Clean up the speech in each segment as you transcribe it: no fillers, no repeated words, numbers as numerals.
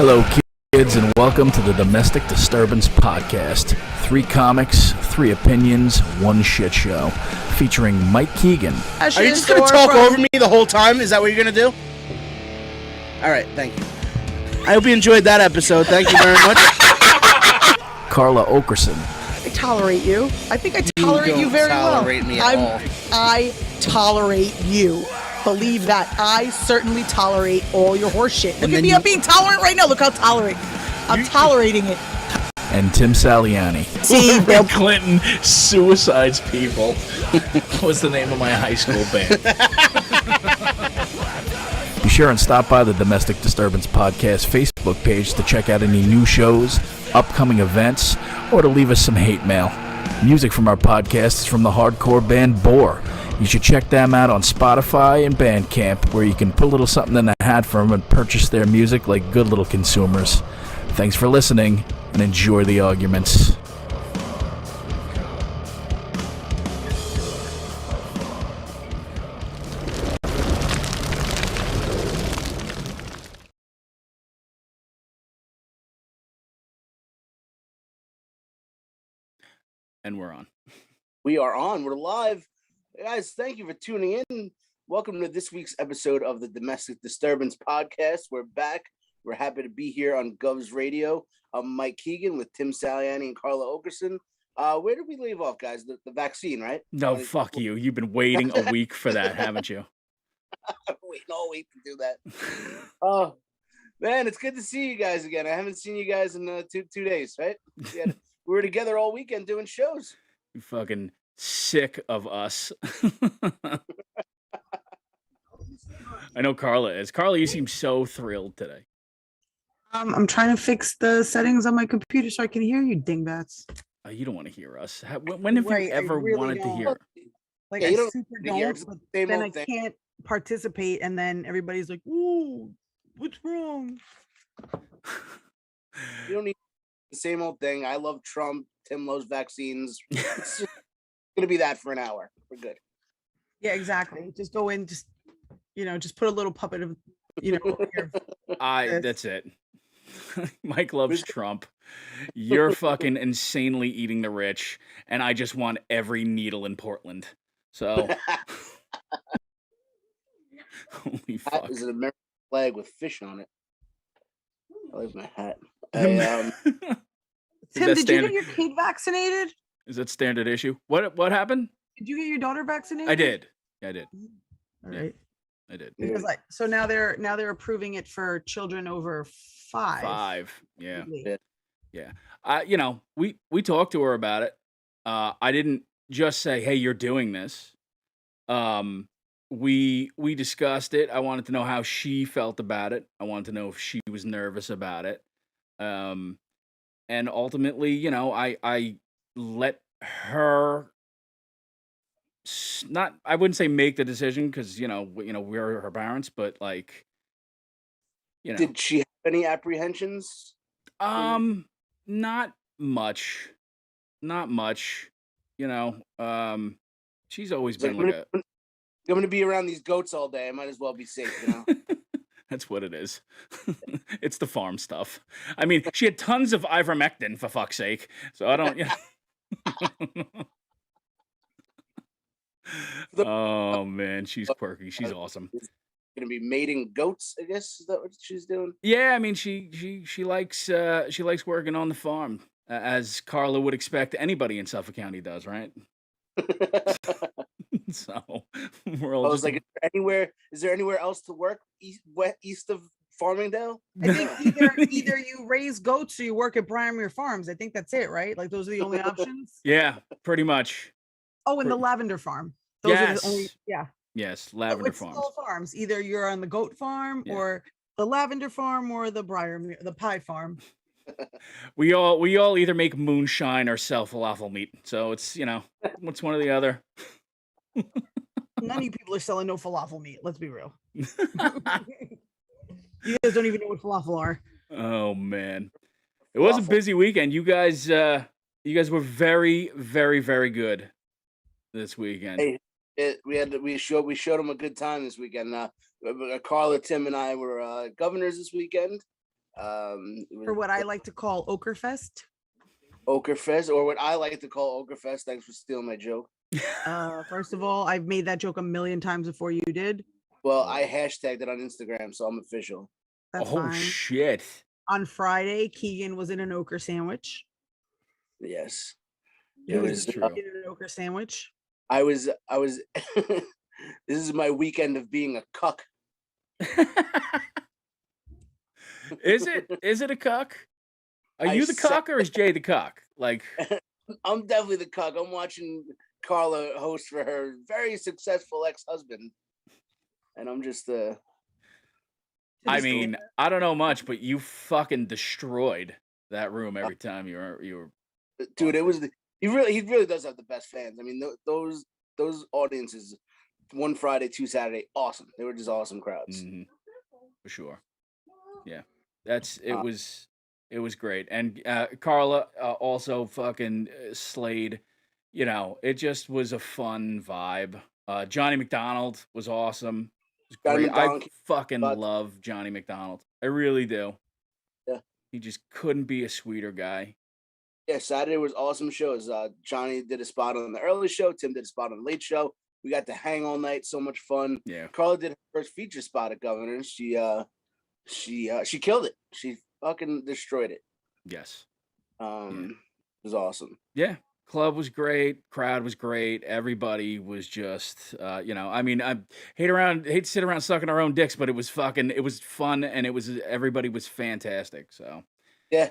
Hello, kids, and welcome to the Domestic Disturbance Podcast. 3 comics, 3 opinions, 1 shit show. Featuring Mike Keegan. Are you just going to talk over me the whole time? Is that what you're going to do? All right, thank you. I hope you enjoyed that episode. Thank you very much. Carla Oakerson. I tolerate you. I think I tolerate you very well. Tolerate me at all. I tolerate you. Believe that. I certainly tolerate all your horse shit. Look at me, I'm being tolerant right now. Look how tolerant. I'm tolerating it. And Tim Saliani. See, Bill Clinton suicides people. What's the name of my high school band? Be sure and stop by the Domestic Disturbance Podcast Facebook page to check out any new shows, upcoming events, or to leave us some hate mail. Music from our podcast is from the hardcore band Bore. You should check them out on Spotify and Bandcamp, where you can put a little something in the hat for them and purchase their music like good little consumers. Thanks for listening, and enjoy the arguments. And we're on. We are on. We're live. Guys, thank you for tuning in. Welcome to this week's episode of the Domestic Disturbance Podcast. We're back. We're happy to be here on Gov's Radio. I'm Mike Keegan with Tim Saliani and Carla Oakerson. Where did we leave off, guys? The vaccine, right? No, fuck you. You've been waiting a week for that, haven't you? I've been waiting all week to do that. Oh, man, it's good to see you guys again. I haven't seen you guys in two days, right? We were together all weekend doing shows. You fucking sick of us. I know Carla is. Carla, you seem so thrilled today. I'm trying to fix the settings on my computer so I can hear you, dingbats. You don't want to hear us. When have you ever wanted to hear? Like, I super don't, but then I can't participate, and then everybody's like, ooh, what's wrong? You don't need the same old thing. I love Trump. Tim loves vaccines. It's just going to be that for an hour. We're good. Yeah, exactly. Just go in, just put a little puppet of, That's it. Mike loves Trump. You're fucking insanely eating the rich, and I just want every needle in Portland. So, holy fuck. Is an American flag with fish on it. I like my hat. Tim, did you get your kid vaccinated? Is that standard issue? What happened? Did you get your daughter vaccinated? I did. I did. All right. I did. Because so now they're approving it for children over 5. 5. Yeah. Yeah. We talked to her about it. I didn't just say, "Hey, you're doing this." We discussed it. I wanted to know how she felt about it. I wanted to know if she was nervous about it. And ultimately, I let her I wouldn't say make the decision because we're her parents, but like, did she have any apprehensions? Not much. She's always been like I'm going to be around these goats all day. I might as well be safe, That's what it is. It's the farm stuff. I mean, she had tons of ivermectin, for fuck's sake. So I don't. Oh man, she's quirky. She's awesome. Going to be mating goats, I guess. Is that what she's doing? Yeah, I mean, she likes working on the farm, as Carla would expect anybody in Suffolk County does, right? So we're all. I was like, is there anywhere else to work east of Farmingdale? I think either you raise goats or you work at Primary Farms. I think that's it, right? Like those are the only options. Yeah, pretty much. Oh, and the lavender farm. Those are the only. Yeah. Yes, lavender farms. All farms. Either you're on the goat farm or the lavender farm or the the pie farm. We all either make moonshine or sell falafel meat. So it's it's one or the other. None of you people are selling no falafel meat. Let's be real. You guys don't even know what falafel are. Oh man, it was a busy weekend. You guys were very, very, very good this weekend. Hey, we showed them a good time this weekend. Carla, Tim, and I were governors this weekend. For what I like to call Oakerfest. Oakerfest, or what I like to call Oakerfest. Thanks for stealing my joke. First of all, I've made that joke a million times before you did. Well, I hashtagged it on Instagram, so I'm official. That's fine. Shit. On Friday, Keegan was in an ochre sandwich. Yes. He was in an ochre sandwich. I was this is my weekend of being a cuck. Is it a cuck? Are you the cuck or is Jay the cuck? Like, I'm definitely the cuck. I'm watching Carla host for her very successful ex-husband, and I'm just I mean, I don't know much, but you fucking destroyed that room every time you were. Dude, it was he really does have the best fans. I mean, those audiences, one Friday, 2 Saturday, awesome. They were just awesome crowds. Mm-hmm. For sure. Yeah, it was great, and Carla also fucking slayed. It just was a fun vibe. Johnny McDonald was awesome. It was great. I fucking love Johnny McDonald. I really do. Yeah, he just couldn't be a sweeter guy. Yeah, Saturday was awesome shows. Johnny did a spot on the early show. Tim did a spot on the late show. We got to hang all night. So much fun. Yeah. Carla did her first feature spot at Governor's. She killed it. She fucking destroyed it. Yes. It was awesome. Yeah. Club was great. Crowd was great. Everybody was just, I mean, I hate to sit around sucking our own dicks, but it was fun, and everybody was fantastic. So. Yeah.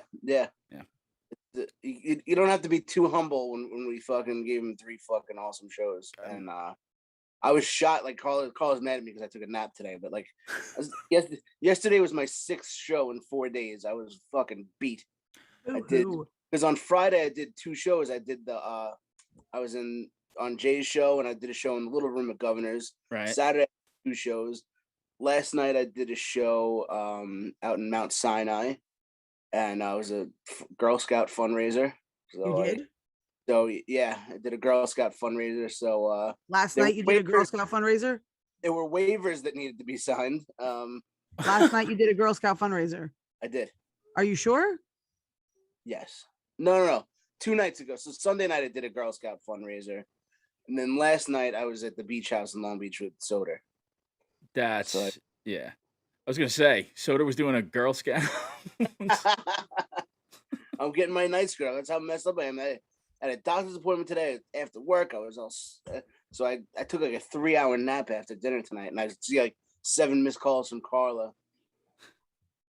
You don't have to be too humble when we fucking gave him 3 fucking awesome shows. And I was shot. Like Carla's mad at me because I took a nap today, but like yesterday was my 6th show in 4 days. I was fucking beat. I did, because on Friday I did 2 shows. I did I was on Jay's show, and I did a show in the Little Room at Governor's. Right. Saturday, 2 shows. Last night I did a show out in Mount Sinai, and I was a Girl Scout fundraiser. So, you did? So yeah, I did a Girl Scout fundraiser. So last night you did a Girl Scout fundraiser? There were waivers that needed to be signed. Last night you did a Girl Scout fundraiser. I did. Are you sure? Yes. No. 2 nights ago. So Sunday night I did a Girl Scout fundraiser. And then last night I was at the beach house in Long Beach with Soder. Yeah. I was gonna say Soder was doing a Girl Scout. I'm getting my night skirt. That's how messed up I am. I had a doctor's appointment today after work. I was all so I took like a 3-hour nap after dinner tonight, and I see like 7 missed calls from Carla,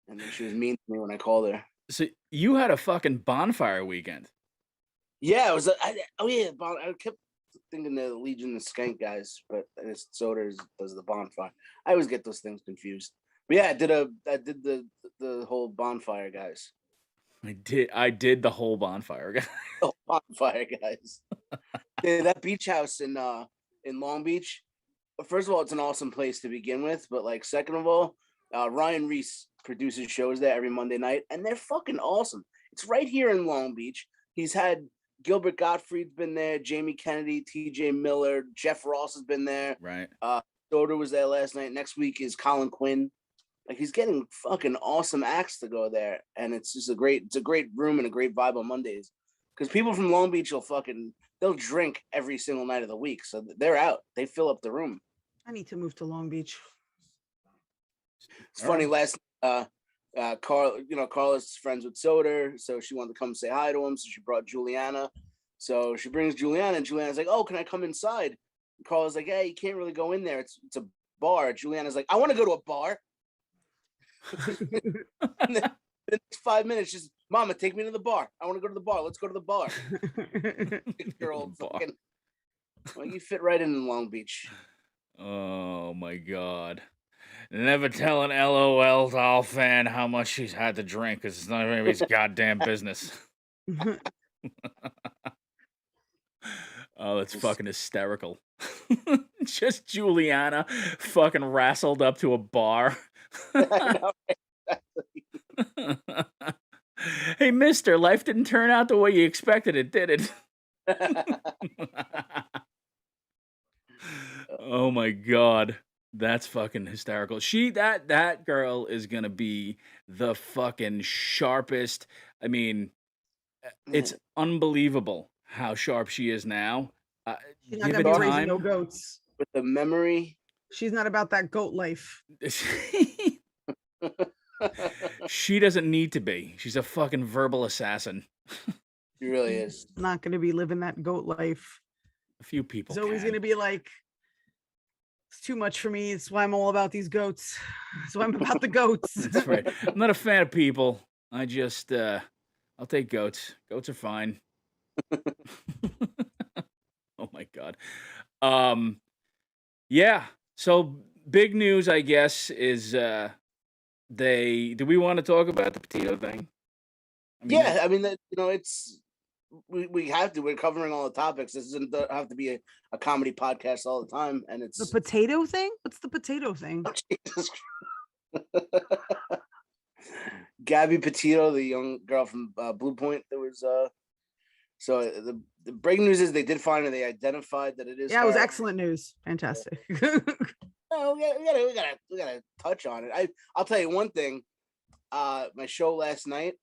and then she was mean to me when I called her. So you had a fucking bonfire weekend. Yeah, it was. I kept thinking the Legion of Skank guys, but it's Soder does the bonfire. I always get those things confused. But yeah, I did the whole bonfire guys. I did the whole bonfire, guys. Oh, bonfire guys. Yeah, that beach house in Long Beach. First of all, it's an awesome place to begin with, but like second of all, Ryan Reese produces shows there every Monday night, and they're fucking awesome. It's right here in Long Beach. He's had Gilbert Gottfried's been there, Jamie Kennedy, T.J. Miller, Jeff Ross has been there. Right. Soder was there last night. Next week is Colin Quinn. Like he's getting fucking awesome acts to go there, and it's just a great room and a great vibe on Mondays. Because people from Long Beach they'll drink every single night of the week, so they're out. They fill up the room. I need to move to Long Beach. It's funny. Last Carla's friends with Soder, so she wanted to come say hi to him. So she brought Juliana. So she brings Juliana, and Juliana's like, "Oh, can I come inside?" And Carla's like, "Hey, you can't really go in there. It's a bar." Juliana's like, "I want to go to a bar." And then the next 5 minutes, just Mama, take me to the bar. I want to go to the bar. Let's go to the bar. 6-year-old fucking. Well, you fit right in Long Beach. Oh my god. Never tell an LOL doll fan how much she's had to drink, because it's none of anybody's goddamn business. Oh, that's fucking hysterical. Just Juliana fucking wrestled up to a bar. Hey, mister, life didn't turn out the way you expected it, did it? Oh my god. That's fucking hysterical. That girl is gonna be the fucking sharpest. I mean, it's unbelievable how sharp she is now. She's not gonna be raising no goats. With the memory. She's not about that goat life. She doesn't need to be. She's a fucking verbal assassin. She really is. Not gonna be living that goat life. A few people. It's always gonna be like, it's too much for me. It's why I'm all about these goats. So I'm about the goats. That's right. I'm not a fan of people. I just I'll take goats. Goats are fine. Oh my god. Yeah. So big news, I guess, is do we want to talk about the Petito thing? I mean, it's we have to. We're covering all the topics. This doesn't have to be a comedy podcast all the time. And it's the potato thing. What's the potato thing? Oh, Jesus. Gabby Petito, the young girl from Blue Point. There was so the breaking news is they did find her. They identified that it is. Yeah, it was excellent news. Fantastic. No, we gotta touch on it. I'll tell you one thing. My show last night.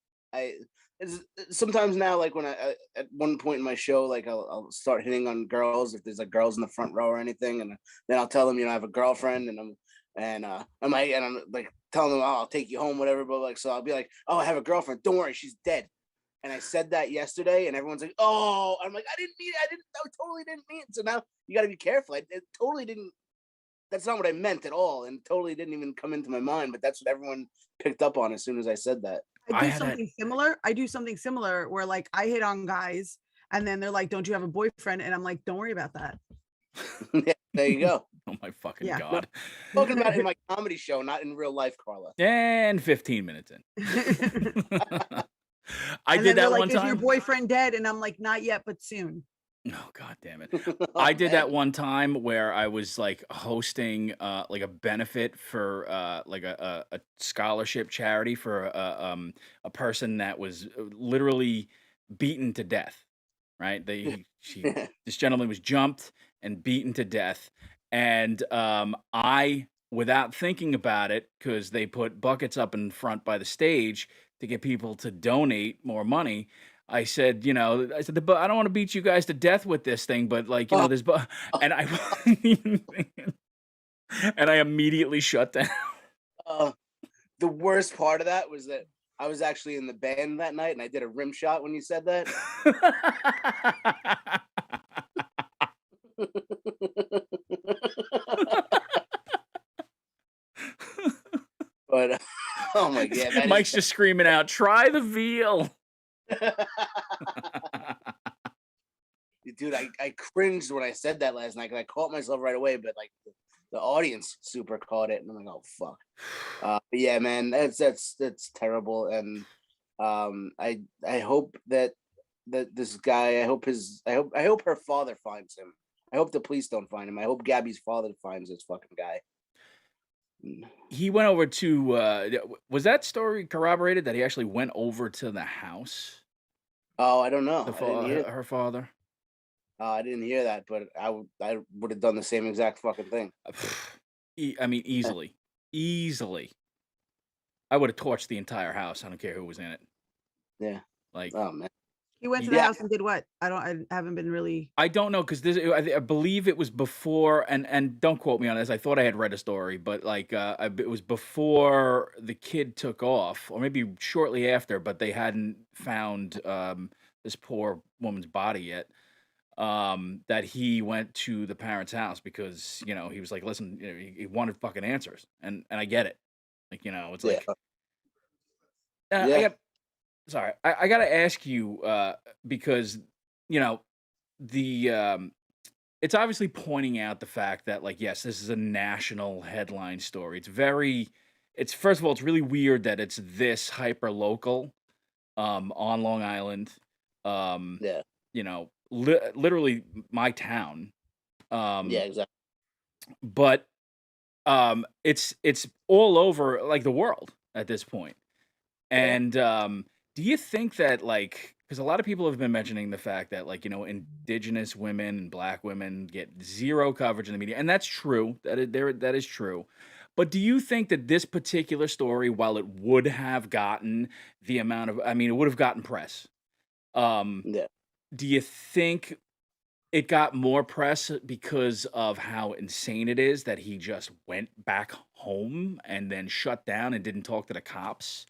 Sometimes now, like when I at one point in my show, like I'll start hitting on girls if there's like girls in the front row or anything, and then I'll tell them, I have a girlfriend, and I'm like telling them, oh, I'll take you home, whatever. But like, so I'll be like, oh, I have a girlfriend. Don't worry, she's dead. And I said that yesterday, and everyone's like, oh, I'm like, I didn't mean it. I totally didn't mean it. So now you got to be careful. It totally didn't. That's not what I meant at all, and totally didn't even come into my mind. But that's what everyone picked up on as soon as I said that. I do something similar where like I hit on guys, and then they're like, "Don't you have a boyfriend?" And I'm like, "Don't worry about that." Yeah, there you go. Oh my fucking god! I'm talking about it in my comedy show, not in real life, Carla. And 15 minutes in. I did that one time. Is your boyfriend dead? And I'm like, not yet, but soon. Oh god damn it. I did that one time where I was like hosting like a benefit for like a scholarship charity for a person that was literally beaten to death, right? This gentleman was jumped and beaten to death, and I, without thinking about it, because they put buckets up in front by the stage, to get people to donate more money. I said, but I don't want to beat you guys to death with this thing, but like, there's, and I, and I immediately shut down. The worst part of that was that I was actually in the band that night, and I did a rim shot when you said that. But oh my god, Mike's just screaming out, "Try the veal." Dude, I cringed when I said that last night because I caught myself right away, but like the audience super caught it, and I'm like, oh fuck. But yeah, man, that's terrible, and I hope that this guy, I hope her father finds him. I hope the police don't find him. I hope Gabby's father finds this fucking guy. He went over to was that story corroborated that he actually went over to the house? Oh, I don't know. Her father. I didn't hear that, but I would have done the same exact fucking thing. I mean, easily. I would have torched the entire house. I don't care who was in it. Yeah. Like, oh man. He went to the house and did what? I haven't been really. I don't know, because I believe it was before, and don't quote me on this. I thought I had read a story, but like it was before the kid took off, or maybe shortly after, but they hadn't found this poor woman's body yet. That he went to the parents' house because he was like, listen, he wanted fucking answers, and I get it. Like it's like, Sorry, I got to ask you because the it's obviously pointing out the fact that like, yes, this is a national headline story. It's first of all, it's really weird that it's this hyper local on Long Island. Literally my town. Yeah, exactly. But it's all over like the world at this point. And do you think that like, because a lot of people have been mentioning the fact that like indigenous women and black women get zero coverage in the media, and that's true. That is true. But do you think that this particular story, while it would have gotten the amount of, it would have gotten press? Do you think it got more press because of how insane it is that he just went back home and then shut down and didn't talk to the cops?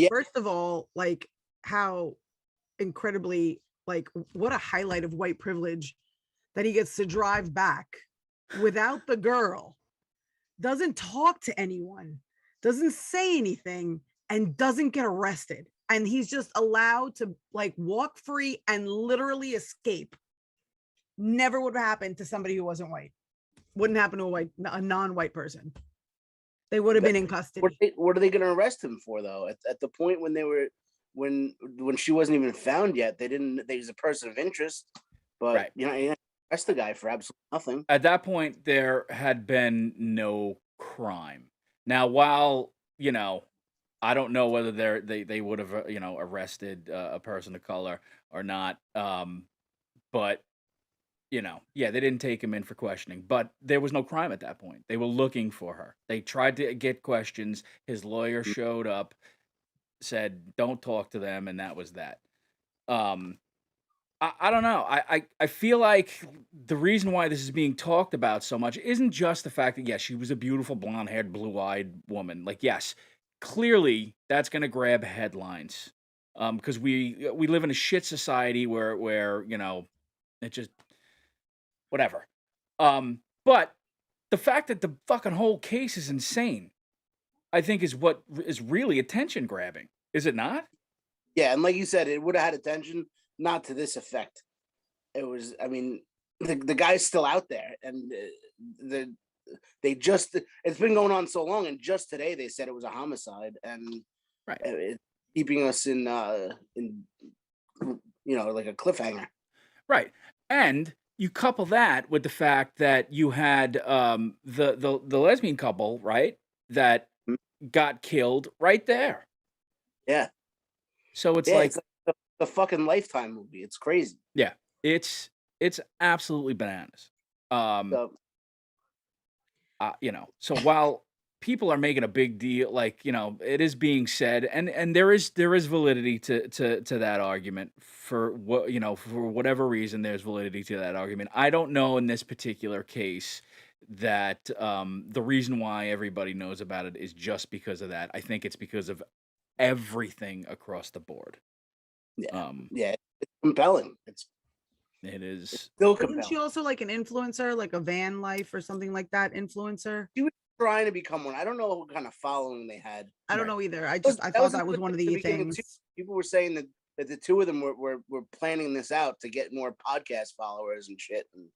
First of all, like how incredibly, like what a highlight of white privilege that he gets to drive back without the girl, doesn't talk to anyone, doesn't say anything, and doesn't get arrested. And he's just allowed to like walk free and literally escape. Never would have happened to somebody who wasn't white. Wouldn't happen to a non-white person. They would have been in custody. What are they going to arrest him for, though? At the point when they were, when she wasn't even found yet, they was a person of interest. But right. You arrest the guy for absolutely nothing. At that point, there had been no crime. Now, while I don't know whether they would have arrested a person of color or not, but. They didn't take him in for questioning, but there was no crime at that point. They were looking for her. They tried to get questions. His lawyer showed up, said, don't talk to them, and that was that. I don't know. I feel like the reason why this is being talked about so much isn't just the fact that, yes, she was a beautiful blonde-haired, blue-eyed woman. Like, yes, clearly that's going to grab headlines because we live in a shit society where it just... whatever. But the fact that the fucking whole case is insane, I think is what is really attention grabbing. Is it not? Yeah. And like you said, it would have had attention, not to this effect. It was, the guy's still out there, and it's been going on so long. And just today they said it was a homicide, and right. It's keeping us in like a cliffhanger. Right. And you couple that with the fact that you had the lesbian couple, right, that got killed right there. Yeah. So it's like the fucking Lifetime movie. It's crazy. Yeah, it's absolutely bananas. So while people are making a big deal, like, it is being said, and there is validity to that argument for what, for whatever reason, there's validity to that argument. I don't know in this particular case that the reason why everybody knows about it is just because of that. I think it's because of everything across the board. Yeah, it's compelling. It is still Isn't compelling. she also like an influencer, like a van life or something like that influencer? She was trying to become one. I don't know what kind of following they had. I don't know either. I That thought was that was one of the things. People were saying that the two of them were planning this out to get more podcast followers and shit. And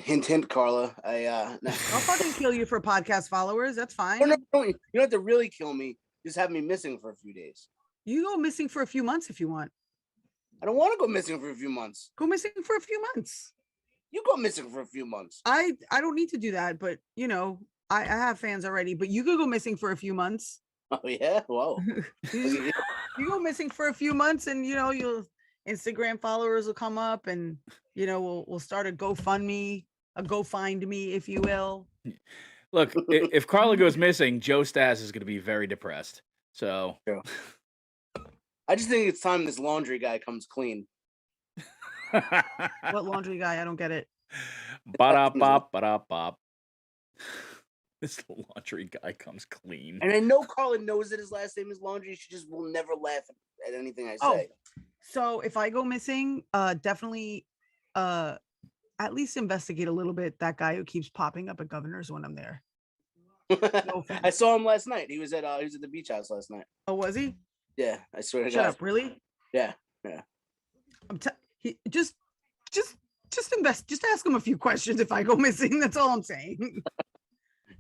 hint, Carla. I'll fucking kill you for podcast followers. That's fine. No, you don't have to really kill me. Just have me missing for a few days. You go missing for a few months if you want. I don't want to go missing for a few months. Go missing for a few months. You go missing for a few months. I don't need to do that, but I have fans already. But you could go missing for a few months. Oh yeah, whoa. You go missing for a few months, and your Instagram followers will come up, and we'll start a GoFundMe, Go Find Me, if you will. Look, if Carla goes missing, Joe Stas is going to be very depressed. So. True. I just think it's time this laundry guy comes clean. What laundry guy? I don't get it. Ba-da-bop. This laundry guy comes clean. And I know Carla knows that his last name is Laundry. She just will never laugh at anything I say. So if I go missing, definitely at least investigate a little bit that guy who keeps popping up at Governor's when I'm there. No I saw him last night. He was at the beach house last night. Oh, was he? Yeah, I swear to God. Shut up, really? Yeah. Just ask him a few questions if I go missing. That's all I'm saying.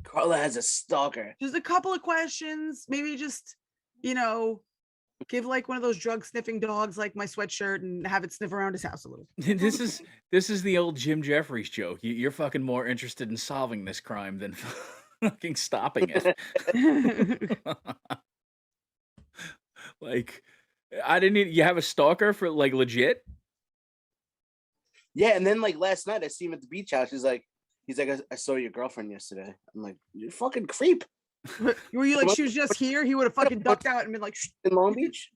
Carla has a stalker. Just a couple of questions. Maybe just, give like one of those drug sniffing dogs like my sweatshirt and have it sniff around his house a little. This is the old Jim Jeffries joke. You're fucking more interested in solving this crime than fucking stopping it. Like, you have a stalker for like legit? Yeah, and then like last night I see him at the beach house. He's like, I saw your girlfriend yesterday. I'm like, you fucking creep. Were you like, she was just here? He would have fucking ducked out and been like, in Long Beach.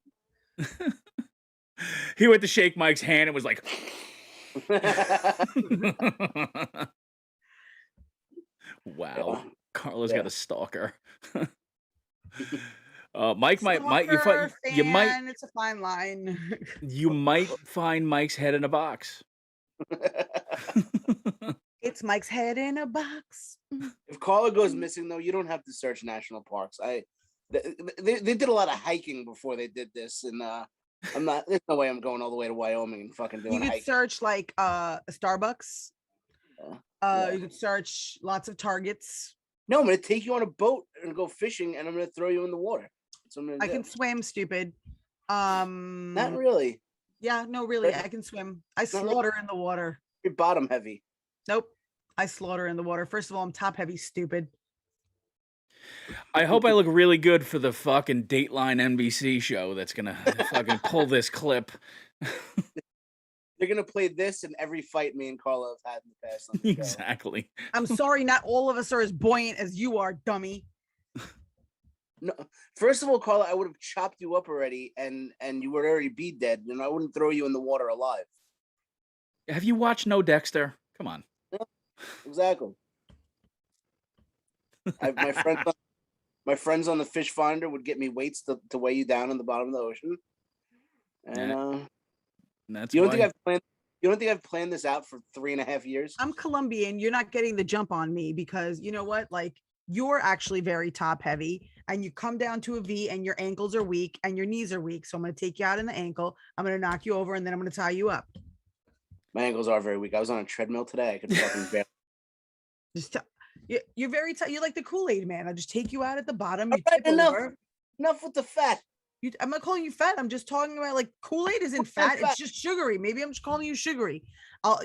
He went to shake Mike's hand and was like, wow, Carla's got a stalker. Mike it's a fine line. You might find Mike's head in a box. It's Mike's head in a box. If Carla goes missing, though, you don't have to search national parks. They did a lot of hiking before they did this, and there's no way I'm going all the way to Wyoming and fucking doing. You could search like a Starbucks. You could search lots of Targets. No, I'm gonna take you on a boat and go fishing, and I'm gonna throw you in the water. I can swim, stupid. Not really. Yeah, no, really, I can swim. I slaughter in the water. You're bottom heavy. Nope, I slaughter in the water. First of all, I'm top heavy, stupid. I hope I look really good for the fucking Dateline NBC show that's gonna fucking pull this clip. They're gonna play this in every fight me and Carla have had in the past. On the exactly. I'm sorry, not all of us are as buoyant as you are, dummy. No, first of all, Carla, I would have chopped you up already, and you would already be dead, and I wouldn't throw you in the water alive. Have you watched No Dexter? Come on. Yeah, exactly. My friends on the fish finder would get me weights to weigh you down in the bottom of the ocean, and that's you don't think I've planned this out for 3.5 years? I'm Colombian. You're not getting the jump on me because you know what? Like, you're actually very top heavy and you come down to a V and your ankles are weak and your knees are weak. So I'm going to take you out in the ankle. I'm going to knock you over and then I'm going to tie you up. My ankles are very weak. I was on a treadmill today. I could fucking barely. You're very tight. You're like the Kool-Aid man. I'll just take you out at the bottom. You right, enough with the fat. I'm not calling you fat. I'm just talking about like Kool-Aid isn't fat. It's just sugary. Maybe I'm just calling you sugary.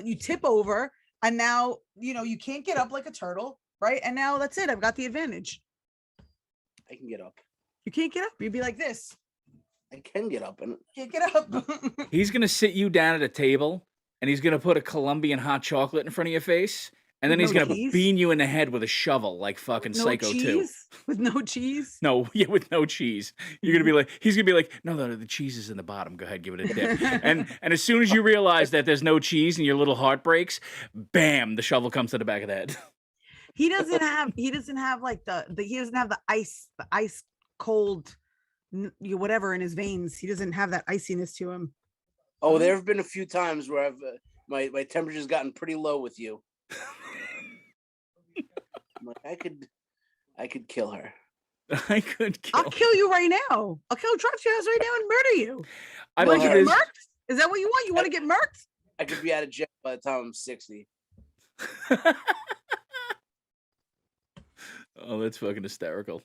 You tip over and now, you can't get up like a turtle. Right. And now that's it. I've got the advantage. I can get up. You can't get up. You'd be like this. I can get up. And can't get up. He's going to sit you down at a table and he's going to put a Colombian hot chocolate in front of your face. And then With he's no gonna cheese? bean you in the head with a shovel, like fucking No Psycho 2. cheese? With no cheese? No, yeah, with no cheese. You're gonna be like, he's gonna be like, no, the cheese is in the bottom. Go ahead, give it a dip. And as soon as you realize that there's no cheese and your little heart breaks, bam, the shovel comes to the back of the head. He doesn't have like he doesn't have the ice cold whatever in his veins. He doesn't have that iciness to him. Oh, there have been a few times where I've my temperature's gotten pretty low with you. I'm like, I could kill her. I could kill. I'll kill you right now. I'll kill Trump your house right now and murder you. I Want think to it get is. murked? Is that what you want? You want to get murked? I could be out of jail by the time I'm 60. Oh, that's fucking hysterical.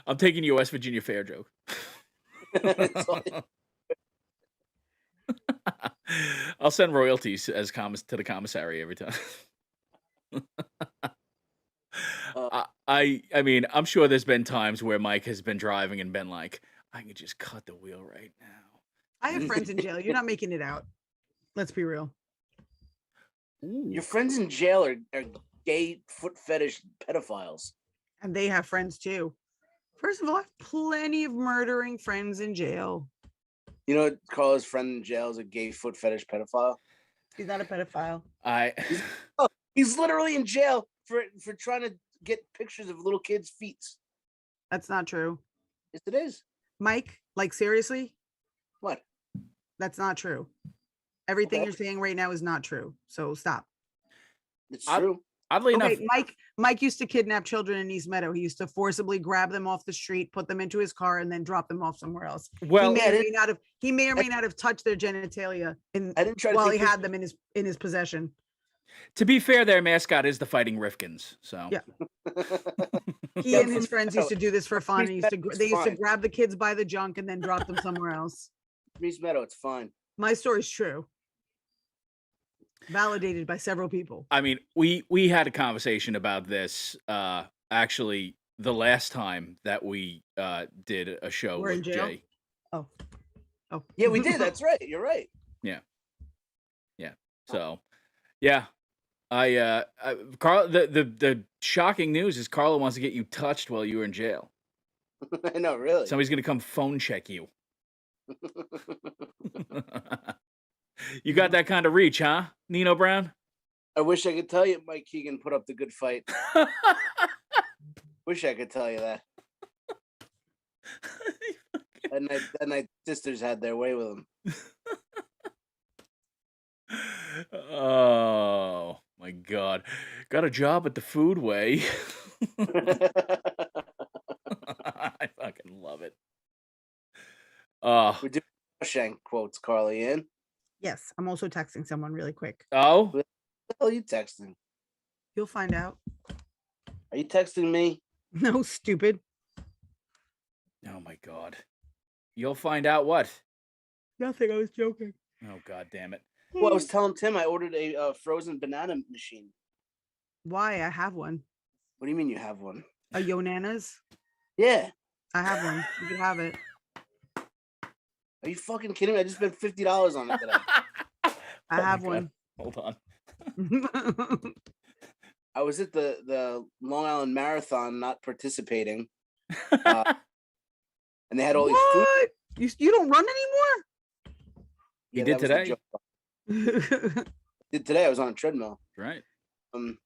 I'm taking you West Virginia fair joke. I'll send royalties as to the commissary every time. I mean, I'm sure there's been times where Mike has been driving and been like, I could just cut the wheel right now. I have friends in jail. You're not making it out. Let's be real. Your friends in jail are gay foot fetish pedophiles. And they have friends too. First of all, I have plenty of murdering friends in jail. You know, Carla's friend in jail is a gay foot fetish pedophile. He's not a pedophile. He's literally in jail for trying to get pictures of little kids' feet. That's not true. Yes, it is. Mike, like seriously? What? That's not true. Everything Okay. you're saying right now is not true. So stop. It's true. Oddly enough, Mike used to kidnap children in East Meadow. He used to forcibly grab them off the street, put them into his car, and then drop them off somewhere else. well, He may or may not have touched their genitalia I didn't try to while he take had them in his possession. to be fair, their mascot is the Fighting Rifkins. So Yeah. He and his friends used to do this for fun. They used to grab the kids by the junk and then drop them somewhere else. East Meadow, it's fine. My story's true. Validated by several people. I mean, we had a conversation about this actually the last time that we did a show We're in with jail? Jay. Oh. Yeah, we did. That's right. You're right. So, yeah, Carl. The shocking news is Carla wants to get you touched while you were in jail. I know, really. Somebody's gonna come phone check you. You got that kind of reach, huh, Nino Brown? I wish I could tell you Mike Keegan put up the good fight. Wish I could tell you that. That night sisters had their way with him. Oh my God. Got a job at the Foodway. I fucking love it. We do Shank quotes, Carla in. Yes, I'm also texting someone really quick. Oh? What the hell are you texting? You'll find out. Are you texting me? No, stupid. Oh my God. You'll find out what? Nothing. I was joking. Oh God damn it. Well, I was telling Tim I ordered a frozen banana machine. Why? I have one. What do you mean you have one? A Yonanas? Yeah. I have one. You can have it. Are you fucking kidding me? I just spent $50 on it today. I have my God. one. Hold on. I was at the Long Island Marathon, not participating, and they had all these food. What? You don't run anymore? You Yeah, did that was the today? joke. Did today? I was on a treadmill. Right. I don't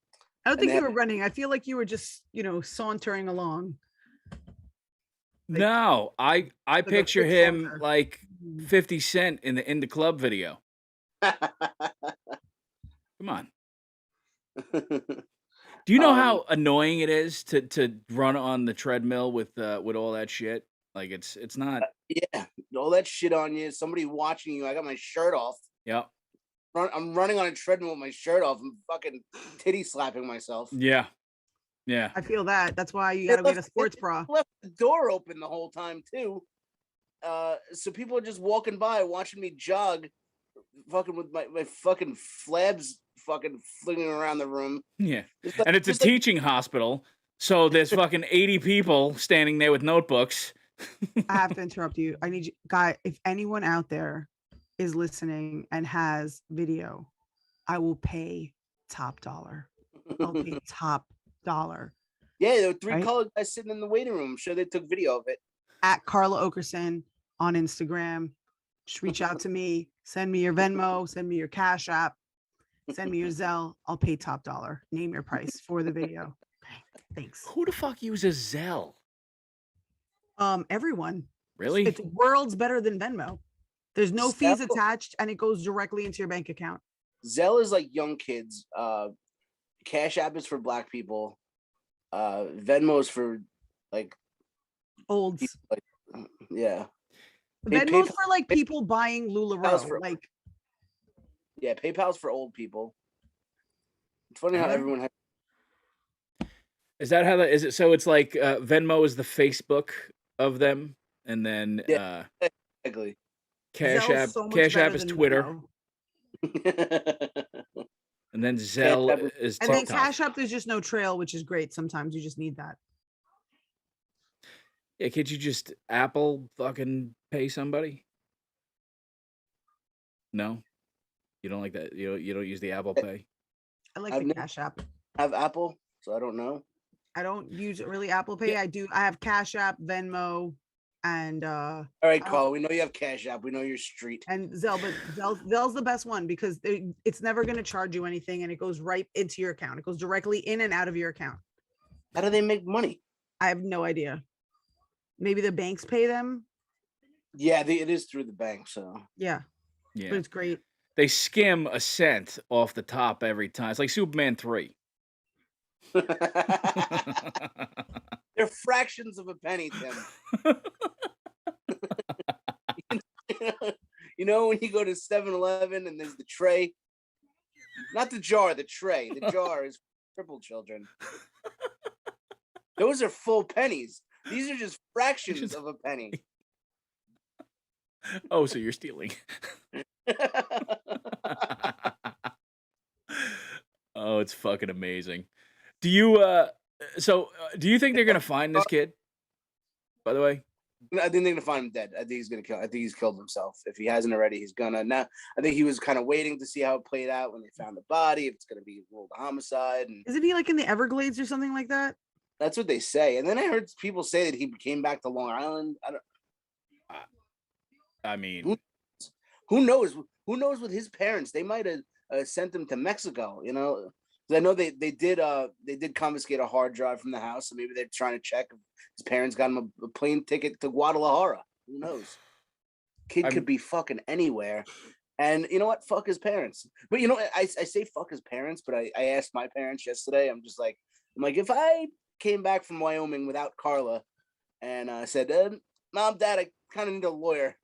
And think they you had- were running. I feel like you were just, sauntering along. Like- No, I a picture quick him saunter. like 50 Cent in the club video. Come on. Do you know how annoying it is to run on the treadmill with all that shit? Like it's not. Yeah, all that shit on you. Somebody watching you. I got my shirt off. Yep. I'm running on a treadmill with my shirt off. I'm fucking titty slapping myself. Yeah. Yeah. I feel that. That's why you gotta get a sports bra. Left the door open the whole time too. So people are just walking by watching me jog, fucking with my fucking flabs fucking flinging around the room. Yeah. Just like- And it's a just like- teaching hospital, so there's fucking 80 people standing there with notebooks. I have to interrupt you. I need you, guy. If anyone out there is listening and has video, I will pay top dollar. I'll pay top dollar. Yeah, there were three Right? colored guys sitting in the waiting room. I'm sure they took video of it. At Carla Oakerson on Instagram. Just reach out to me. Send me your Venmo. Send me your Cash App. Send me your Zelle. I'll pay top dollar. Name your price for the video. Okay, thanks. Who the fuck uses Zelle? Everyone. Really? It's worlds better than Venmo. There's no fees Zelle- attached, and it goes directly into your bank account. Zelle is like young kids. Cash App is for black people. Venmo is for like Olds. people, like yeah. Venmo's for like people buying LuLaRoe. for- Like, Yeah, PayPal's for old people. It's funny how everyone has. Is that how that is it? So it's like Venmo is the Facebook of them, and then Yeah. Exactly. Cash Zelle's App so much Cash App better is than Twitter, Venmo. and then Zelle App is And then TikTok. Cash App, there's just no trail, which is great. Sometimes you just need that. Yeah, can't you just Apple fucking pay somebody? No, you don't like that. You don't use the Apple Pay. I like I've the never- Cash App. I have Apple, so I don't know. I don't use really Apple Pay. Yeah. I have Cash App, Venmo, and All right, I don't- Carl. We know you have Cash App. We know your street. Zelle, but Zelle's the best one because it's never going to charge you anything, and it goes right into your account. It goes directly in and out of your account. How do they make money? I have no idea. Maybe the banks pay them. Yeah, it is through the bank. So Yeah, but Yeah, it's great. they skim a cent off the top every time. It's like Superman 3. they're fractions of a penny, Tim. You know when you go to 7-Eleven and there's the tray, not the jar, the tray. The jar is crippled children. Those are full pennies. These are just fractions of a penny. Oh, so you're stealing. Oh, it's fucking amazing. Do you do you think they're gonna find this kid? By the way, I think they're gonna find him dead. I think he's gonna kill. I think he's killed himself. If he hasn't already, he's gonna. Now, I think he was kind of waiting to see how it played out when they found the body. If it's gonna be ruled a homicide, and Isn't he like in the Everglades or something like that? that's what they say. And then I heard people say that he came back to Long Island. I mean, Who knows? Who knows with his parents? They might have sent him to Mexico. You know, 'cause I know they did confiscate a hard drive from the house, so maybe they're trying to check if his parents got him a plane ticket to Guadalajara. Who knows? Kid could be fucking anywhere. And you know what? Fuck his parents. But you know, I say fuck his parents, but I asked my parents yesterday. I'm like, if I came back from Wyoming without Carla and I said, Mom, Dad, I kind of need a lawyer.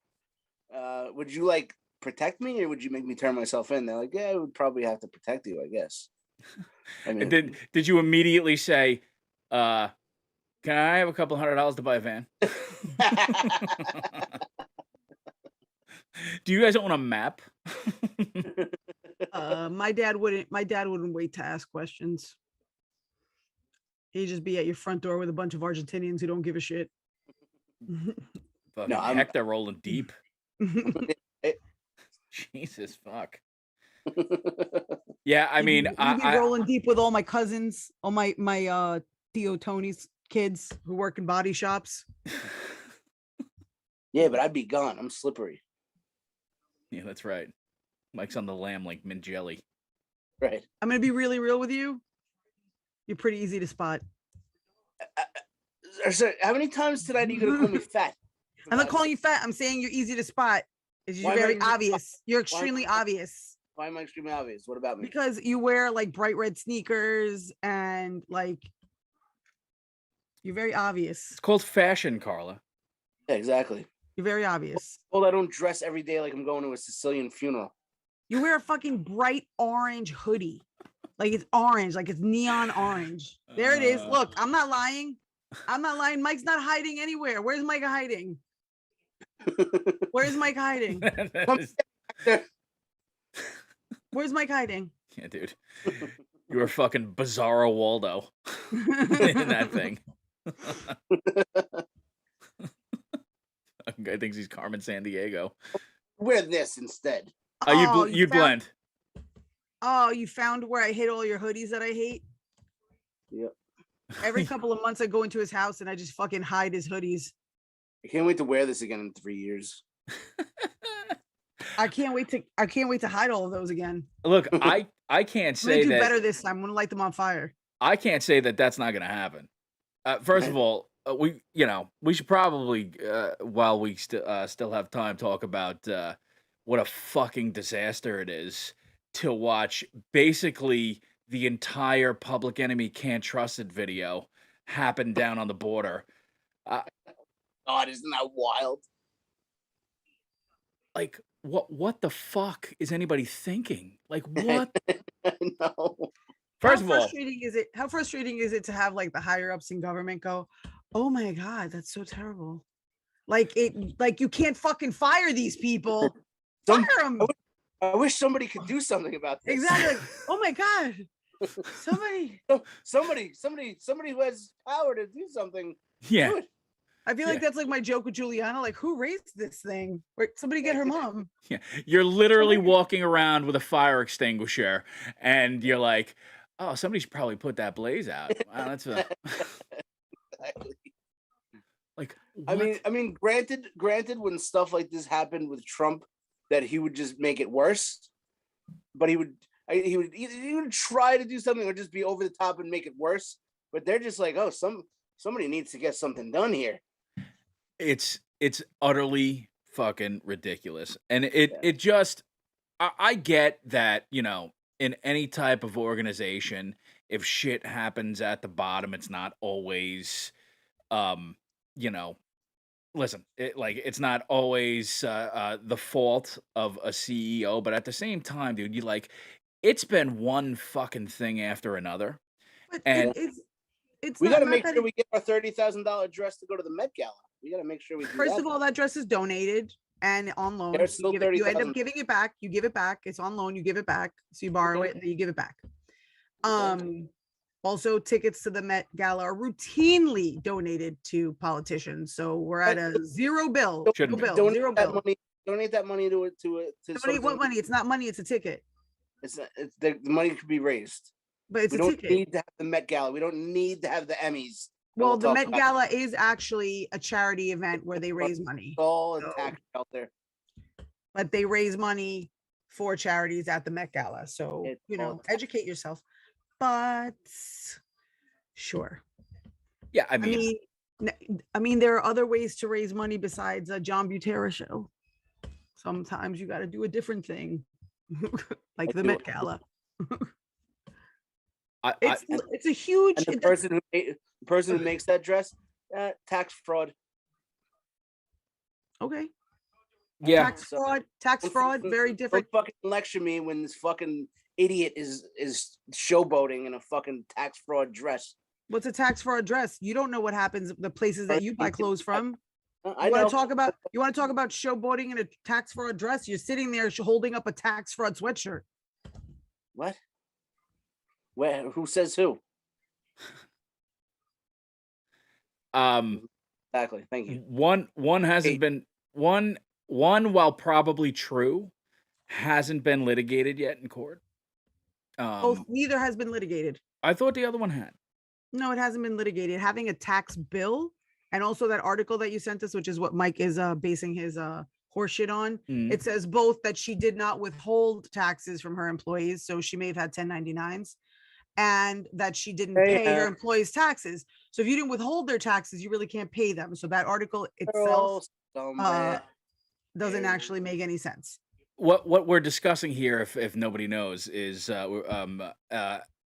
Would you like protect me or would you make me turn myself in? They're like, yeah, I would probably have to protect you, I guess. I mean, and did you immediately say, can I have a couple $100 to buy a van? Do you guys own a map? My dad wouldn't wait to ask questions. He'd just be at your front door with a bunch of Argentinians who don't give a shit. Fucking heck, they're rolling deep. Jesus fuck. Yeah, I mean, you'd be rolling deep with all my cousins, all my Theo Tony's kids who work in body shops. yeah, but I'd be gone. I'm slippery. Yeah, that's right. Mike's on the lamb like mint jelly. Right. I'm gonna be really real with you. You're pretty easy to spot. So how many times today are you gonna call me fat? I'm not calling you fat. I'm saying you're easy to spot. It's Why just am I very easy to obvious. You're extremely obvious. Why am I extremely obvious? What about me? Because you wear like bright red sneakers and like you're very obvious. It's called fashion, Carla. Yeah, exactly. You're very obvious. Well, I don't dress every day like I'm going to a Sicilian funeral. You wear a fucking bright orange hoodie. Like it's orange, like it's neon orange. There it is. Look, I'm not lying. I'm not lying. Mike's not hiding anywhere. Where's Mike hiding? Where's Mike hiding? Where's Mike hiding? Yeah, dude. You were fucking Bizarro Waldo in that thing. Guy thinks he's Carmen Sandiego. Wear this instead. You blend. Oh, you found where I hid all your hoodies that I hate? Yep. Every couple of months I go into his house and I just fucking hide his hoodies. I can't wait to wear this again in 3 years. I can't wait to hide all of those again. Look, I can't I'm gonna say do that. better this time. I'm gonna light them on fire. I can't say that that's not going to happen. First of all, we should probably, while we still have time, talk about what a fucking disaster it is to watch basically the entire Public Enemy Can't Trust It video happen down on the border. God, isn't that wild? Like, what the fuck is anybody thinking? Like, what? No. First of all, how frustrating is it to have like the higher ups in government go, "Oh my God, that's so terrible." Like you can't fucking fire these people. Fire them. I wish somebody could do something about this. Exactly. Like, oh my God. Somebody who has power to do something. yeah. Do it. I feel like that's like my joke with Juliana. Like, who raised this thing? Wait, somebody get her mom. Yeah, you're literally walking around with a fire extinguisher, and you're like, "Oh, somebody should probably put that blaze out." Wow, that's Exactly. like. I What? mean, granted, when stuff like this happened with Trump, that he would just make it worse, but he would try to do something or just be over the top and make it worse. But they're just like, oh, somebody needs to get something done here. It's utterly fucking ridiculous, and it just I get that, in any type of organization, if shit happens at the bottom, it's not always listen, it's not always the fault of a CEO, but at the same time, dude, it's been one fucking thing after another, But and it's we not, got to not make that sure we get our $30,000 dress to go to the Met Gala. We got to make sure we do First that. of all, that dress is donated and on loan. There's still You end up $30,000. giving it back. You give it back. It's on loan. You give it back. So you borrow it and then you give it back. Also, tickets to the Met Gala are routinely donated to politicians. So we're at a zero bill. Shouldn't be. Zero bill. Donate that money to Donate what money? It's not money. It's a ticket. The money could be raised. But it's We a don't ticket. need to have the Met Gala. We don't need to have the Emmys. Well, the talk Met about Gala is actually a charity event where they raise money. all and tax out there. But they raise money for charities at the Met Gala. So, educate yourself. But sure. Yeah, I mean, there are other ways to raise money besides a John Butera show. Sometimes you got to do a different thing, like the Met Gala. It's a huge. And the person who makes that dress, tax fraud. Okay. Yeah. Tax fraud, very different. Don't fucking lecture me when this fucking idiot is showboating in a fucking tax fraud dress. What's a tax fraud dress? You don't know what happens the places that you buy clothes from. You want to talk about showboating in a tax fraud dress? You're sitting there holding up a tax fraud sweatshirt. What? Where? Who says who? Exactly. Thank you. One hasn't been one while probably true hasn't been litigated yet in court. Neither has been litigated. I thought the other one had. No, it hasn't been litigated. Having a tax bill and also that article that you sent us, which is what Mike is basing his horseshit on. It says both that she did not withhold taxes from her employees, so she may have had 1099s, and that she didn't pay her employees' taxes. So if you didn't withhold their taxes, you really can't pay them. So that article itself doesn't actually make any sense. What we're discussing here, if nobody knows, is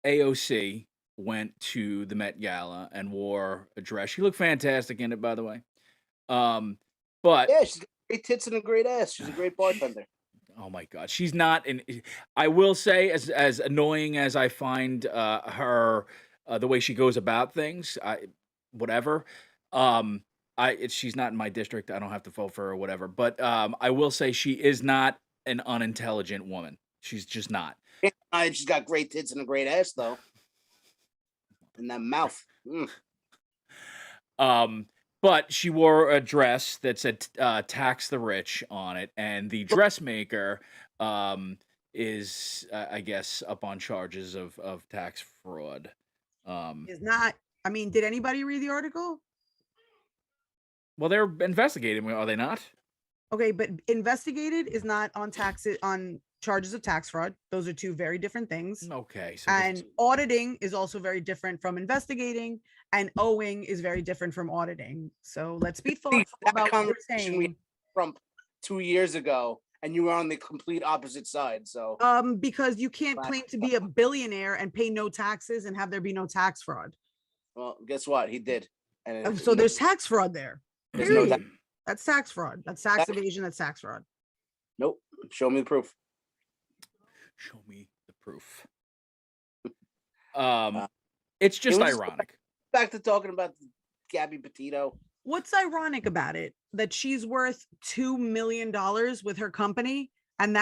AOC went to the Met Gala and wore a dress. She looked fantastic in it, by the way. But yeah, she's got great tits and a great ass. She's a great bartender. Oh my God, she's not. I will say, as annoying as I find her, the way she goes about things, she's not in my district. I don't have to vote for her or whatever. But I will say she is not an unintelligent woman. She's just not. She's got great tits and a great ass, though. And that mouth. But she wore a dress that said "tax the rich" on it, and the dressmaker is I guess up on charges of tax fraud. Is not. I mean, did anybody read the article? Well, they're investigating, are they not? Okay, but investigated is not on charges of tax fraud. Those are two very different things. Okay, so And auditing is also very different from investigating, and owing is very different from auditing. So let's be thoughtful about what we're saying. Trump 2 years ago, and you were on the complete opposite side. So because you can't claim to be a billionaire and pay no taxes and have there be no tax fraud. Well, guess what? He did. And So there's tax fraud there. There's no tax. That's tax fraud. That's tax evasion. That's tax fraud. Nope. Show me the proof. Show me the proof. It's just ironic. Back to talking about Gabby Petito. What's ironic about it? That she's worth $2 million with her company, and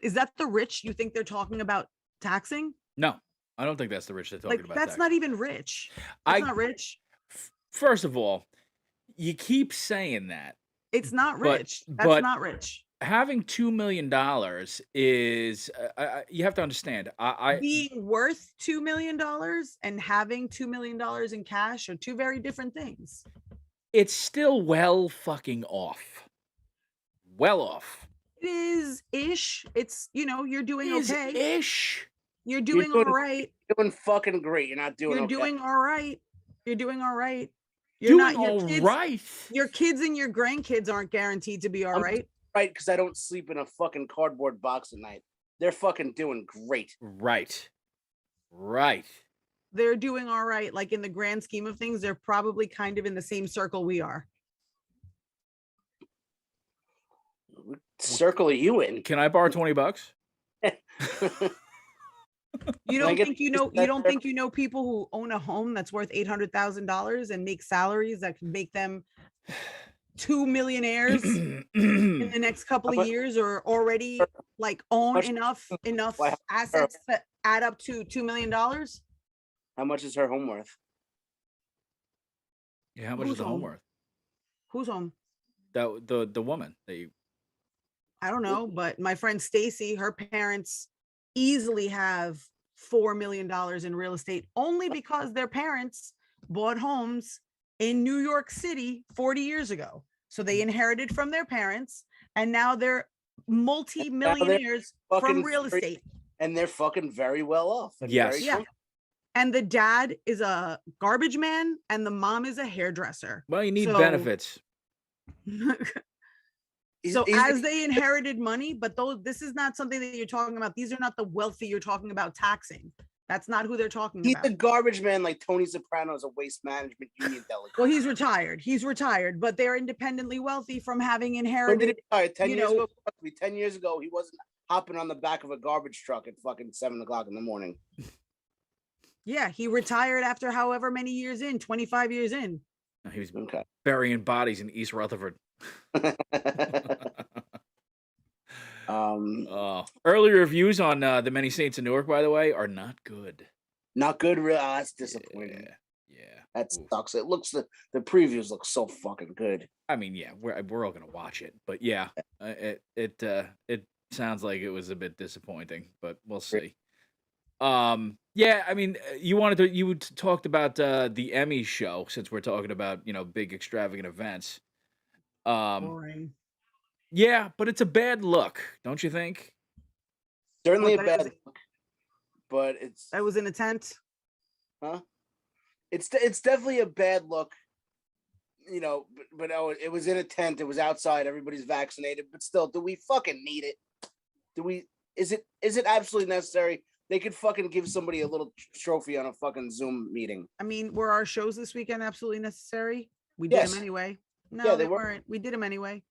is that the rich you think they're talking about taxing? No, I don't think that's the rich they're talking about. That's not even rich. That's not rich. First of all, you keep saying that. It's not rich. That's not rich. Having $2 million is you have to understand. Being worth $2 million and having $2 million in cash are two very different things. It's still well fucking off. Well off. It is ish. It's you're doing okay. Ish. You're doing all right. You're doing fucking great. You're not doing. You're doing all right. You're doing all right. You're not all right. Your kids and your grandkids aren't guaranteed to be all right. Right, because I don't sleep in a fucking cardboard box at night. They're fucking doing great. Right. They're doing all right. Like in the grand scheme of things, they're probably kind of in the same circle we are. What circle are you in? Can I borrow $20? You don't think you know people who own a home that's worth $800,000 and make salaries that can make them 2 millionaires in the next couple of years, or already own enough assets that add up to $2 million? How much is her home worth? Yeah, how much is the home worth? Who's home? The woman. I don't know, but my friend Stacy, her parents easily have $4 million in real estate only because their parents bought homes in New York City 40 years ago. So they inherited from their parents, and now they're multi-millionaires from real estate. And they're fucking very well off. Yes. Yeah. And the dad is a garbage man and the mom is a hairdresser. Well, you need benefits. So as they inherited money, but this is not something that you're talking about. These are not the wealthy you're talking about taxing. That's not who they're talking about. He's a garbage man like Tony Soprano is a waste management union delegate. Well, he's retired, but they're independently wealthy from having inherited. 10 years ago, 10 years ago, he wasn't hopping on the back of a garbage truck at fucking 7 o'clock in the morning. Yeah, he retired after however many years in, 25 years in. He was burying bodies in East Rutherford. Early reviews on The Many Saints of Newark, by the way, are not good. Not good, really. That's disappointing. Yeah. That sucks. It looks the previews look so fucking good. I mean, yeah, we're all gonna watch it, but yeah, it sounds like it was a bit disappointing, but we'll see. Yeah, I mean, you talked about the Emmy show, since we're talking about big extravagant events. Boring. Yeah, but it's a bad look, don't you think? Certainly a bad look, but that was in a tent. Huh? It's definitely a bad look, but it was in a tent. It was outside. Everybody's vaccinated, but still, do we fucking need it? Is it absolutely necessary? They could fucking give somebody a little trophy on a fucking Zoom meeting. I mean, were our shows this weekend absolutely necessary? We did them anyway. No, they weren't. We did them anyway.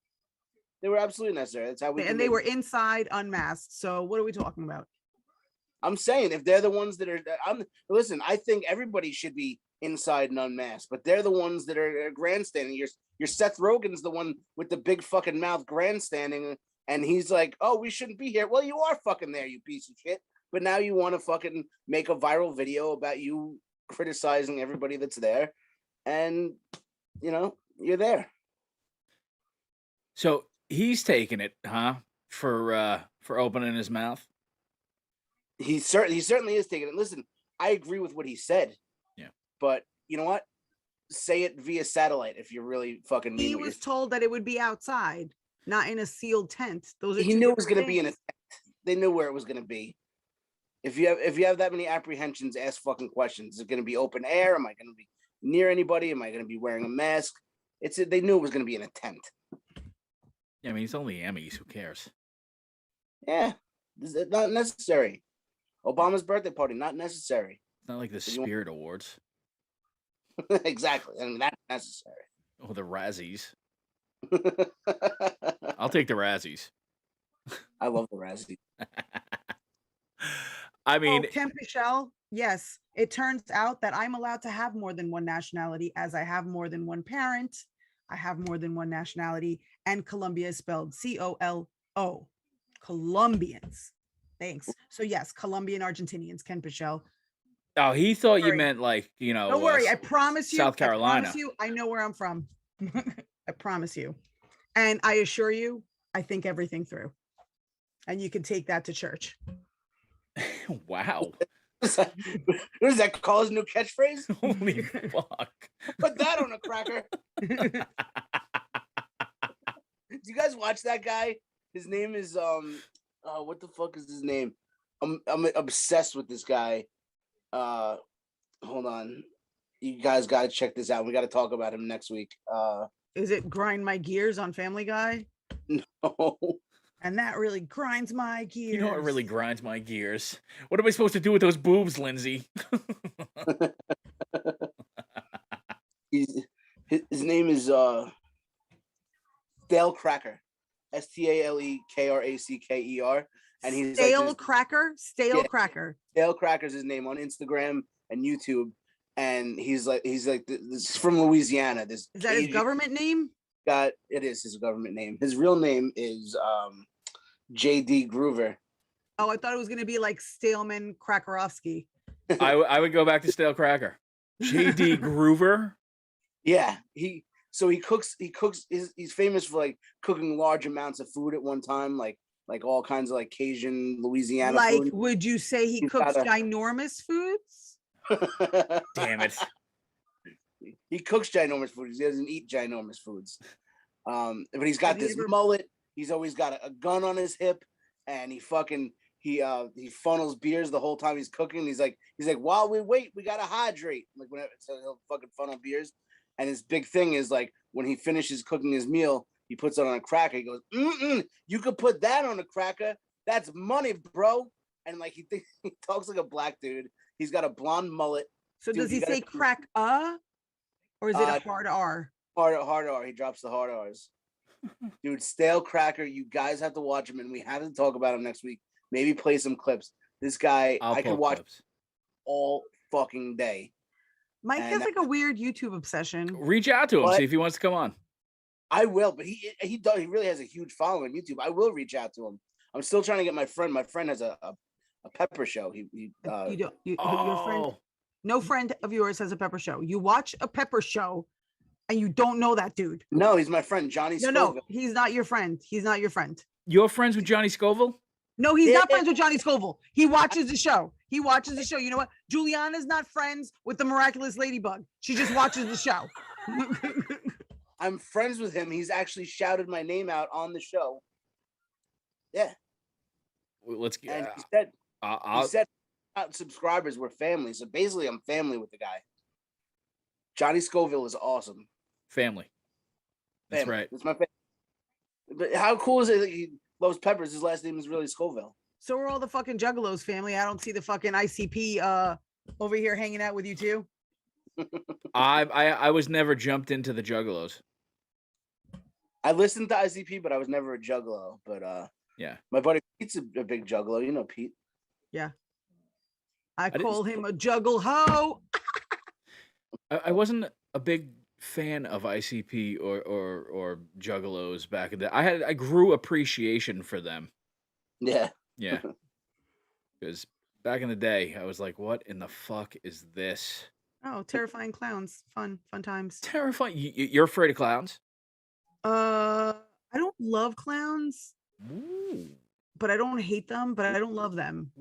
They were absolutely necessary. That's how we. And they were inside, unmasked. So what are we talking about? I'm saying if they're the ones that are, listen. I think everybody should be inside and unmasked, but they're the ones that are grandstanding. Your Seth Rogen's the one with the big fucking mouth grandstanding, and he's like, "Oh, we shouldn't be here." Well, you are fucking there, you piece of shit. But now you want to fucking make a viral video about you criticizing everybody that's there, and you're there. So he's taking it, huh? For opening his mouth. He certainly is taking it. Listen, I agree with what he said. Yeah. But you know what? Say it via satellite if you really fucking mean. He was told that it would be outside, not in a sealed tent. Those are he two knew it was different going to be in a things. tent. They knew where it was going to be. If you have that many apprehensions, ask fucking questions. Is it going to be open air? Am I going to be near anybody? Am I going to be wearing a mask? They knew it was going to be in a tent. Yeah, I mean, it's only Emmys. Who cares? Yeah, not necessary. Obama's birthday party, not necessary. It's not like the Spirit Awards. Exactly. I mean, that's necessary. Oh, the Razzies. I'll take the Razzies. I love the Razzies. I mean, Ken Pichel, yes, it turns out that I'm allowed to have more than one nationality, as I have more than one parent. I have more than one nationality, and Colombia is spelled C-O-L-O. Colombians. Thanks. So yes, Colombian Argentinians, Ken Pichel. oh, he thought you meant like, you know. Don't worry, I promise you. South Carolina. I promise you, I know where I'm from. I promise you. And I assure you, I think everything through. And you can take that to church. Wow. What is that? Carla's new catchphrase? Holy fuck. Put that on a cracker. Do you guys watch that guy? His name is what the fuck is his name? I'm obsessed with this guy. Hold on. You guys gotta check this out. We gotta talk about him next week. Is it Grind My Gears on Family Guy? No. And that really grinds my gears. You know what really grinds my gears? What am I supposed to do with those boobs, Lindsay? His name is Stale Cracker. STALEKRACKER. And he's Stale like Cracker? Stale Cracker. Stale Cracker's his name on Instagram and YouTube. And he's like this is from Louisiana. Is that his government name? It is his government name. His real name is JD Groover. Oh, I thought it was gonna be like Staleman Krakorowski. I would go back to Stale Cracker. JD Groover. Yeah, he cooks. He's famous for like cooking large amounts of food at one time, like all kinds of like Cajun, Louisiana food. Like, would you say he cooks ginormous foods? Damn it. He cooks ginormous foods. He doesn't eat ginormous foods. But he's got this mullet. He's always got a gun on his hip, and he funnels beers the whole time he's cooking. He's like, while we wait, we gotta hydrate. Like so he'll fucking funnel beers. And his big thing is like when he finishes cooking his meal, he puts it on a cracker. He goes, you could put that on a cracker. That's money, bro. And like he talks like a black dude. He's got a blonde mullet. So does he say crack or is it a hard R? Hard R. He drops the hard R's. Dude, Stale Cracker, you guys have to watch him, and we have to talk about him next week. Maybe play some clips. This guy, I could watch all fucking day. Mike has like a weird YouTube obsession. Reach out to him, see if he wants to come on. I will, but he really has a huge following on YouTube. I will reach out to him. I'm still trying to get my friend. My friend has a pepper show. Your friend, no friend of yours has a pepper show. You watch a pepper show and you don't know that dude. No, he's my friend, Johnny Scoville. No, he's not your friend. He's not your friend. You're friends with Johnny Scoville? No, he's not friends with Johnny Scoville. He watches the show. You know what? Juliana's not friends with the miraculous ladybug. She just watches the show. I'm friends with him. He's actually shouted my name out on the show. Yeah. Let's get. And he said subscribers were family. So basically, I'm family with the guy. Johnny Scoville is awesome. Family. That's right. It's my family. But how cool is it that he loves peppers? His last name is really Scoville. So we're all the fucking Juggalos family. I don't see the fucking ICP over here hanging out with you too. I was never jumped into the Juggalos. I listened to ICP, but I was never a Juggalo. But yeah, my buddy Pete's a big Juggalo. You know Pete. Yeah. I call him a juggle hoe. I wasn't a big fan of ICP or Juggalos back in the day. I grew appreciation for them. Yeah. Yeah. Because back in the day, I was like, what in the fuck is this? Oh, terrifying clowns. Fun times. Terrifying. You're afraid of clowns? I don't love clowns. Ooh. But I don't hate them, but I don't love them.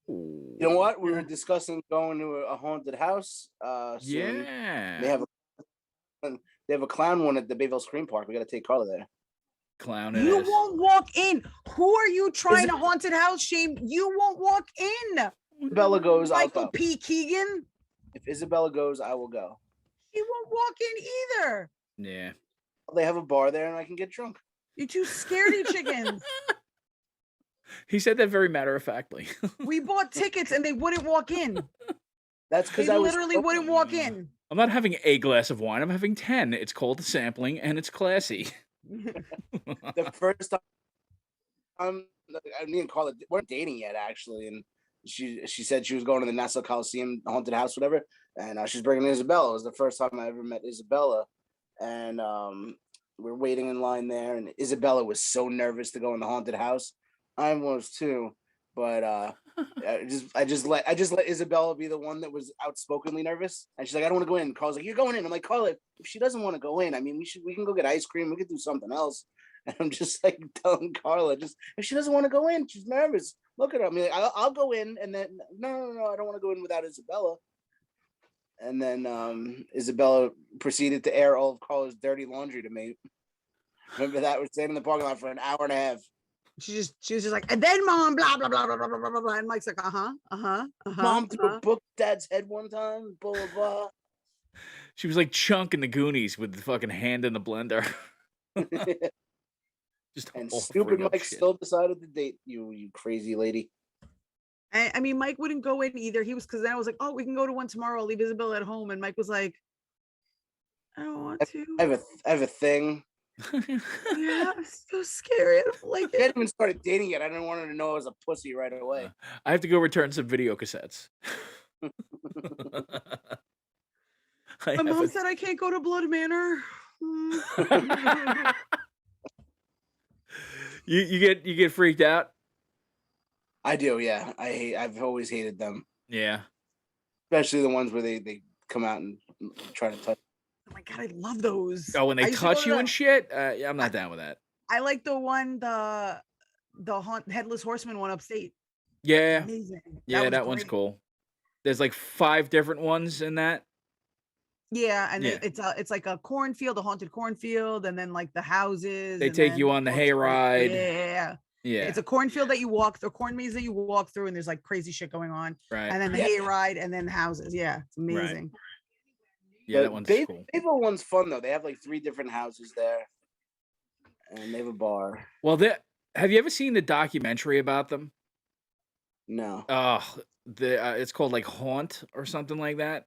You know what? We were discussing going to a haunted house soon. Yeah. They have a clown one at the Bayville Screen Park. We got to take Carla there. Clown. You won't walk in. Who are you trying to haunted house shame? You won't walk in. Isabella goes. Michael I'll go. P. Keegan. If Isabella goes, I will go. He won't walk in either. Yeah. They have a bar there, and I can get drunk. You two scaredy chickens. He said that very matter-of-factly. We bought tickets and they wouldn't walk in. That's because they I literally wouldn't walk in. I'm not having a glass of wine. I'm having 10. It's called sampling, and it's classy. The first time, me and Carla weren't dating yet, actually, and she said she was going to the Nassau Coliseum haunted house, whatever, and she's bringing Isabella. It was the first time I ever met Isabella, and we're waiting in line there, and Isabella was so nervous to go in the haunted house. I was too, but I just let Isabella be the one that was outspokenly nervous, and she's like, I don't want to go in. Carla's like, you're going in. I'm like, Carla, if she doesn't want to go in, I mean, we can go get ice cream. We could do something else. And I'm just like telling Carla, just if she doesn't want to go in, she's nervous. Look at her. I mean, I'll go in, and then no, I don't want to go in without Isabella. And then Isabella proceeded to air all of Carla's dirty laundry to me. Remember that? We're staying in the parking lot for an hour and a half. She was just like, and then mom, blah blah blah blah blah blah blah blah. And Mike's like, Mom threw a book at Dad's head one time. Blah blah blah. She was like Chunk in the Goonies with the fucking hand in the blender. Just and stupid Mike still decided to date you, you crazy lady. I mean, Mike wouldn't go in either. He was, because then I was like, oh, we can go to one tomorrow. I'll leave Isabella at home. And Mike was like, I don't want to. I have a thing. Yeah, it's so scary. I don't like it. I hadn't even started dating yet. I didn't want her to know I was a pussy right away. I have to go return some video cassettes. My mom said I can't go to Blood Manor. You get freaked out? I do, yeah. I've always hated them. Yeah. Especially the ones where they come out and try to touch. Oh my God, I love those. Oh, when they touch you and shit? Yeah, I'm not down with that. I like the one, the Headless Horseman one upstate. Yeah. Amazing. Yeah, that one's cool. There's like 5 different ones in that. Yeah, and it's like a cornfield, a haunted cornfield, and then like the houses. They take you on the hayride. Yeah. Yeah. It's a cornfield that you walk through, corn maze that you walk through, and there's like crazy shit going on. Right. And then the hayride, and then houses. Yeah, it's amazing. Right. Yeah, that one's cool. Bayville one's fun though. They have like 3 different houses there, and they have a bar. Well, have you ever seen the documentary about them? No. It's called like Haunt or something like that.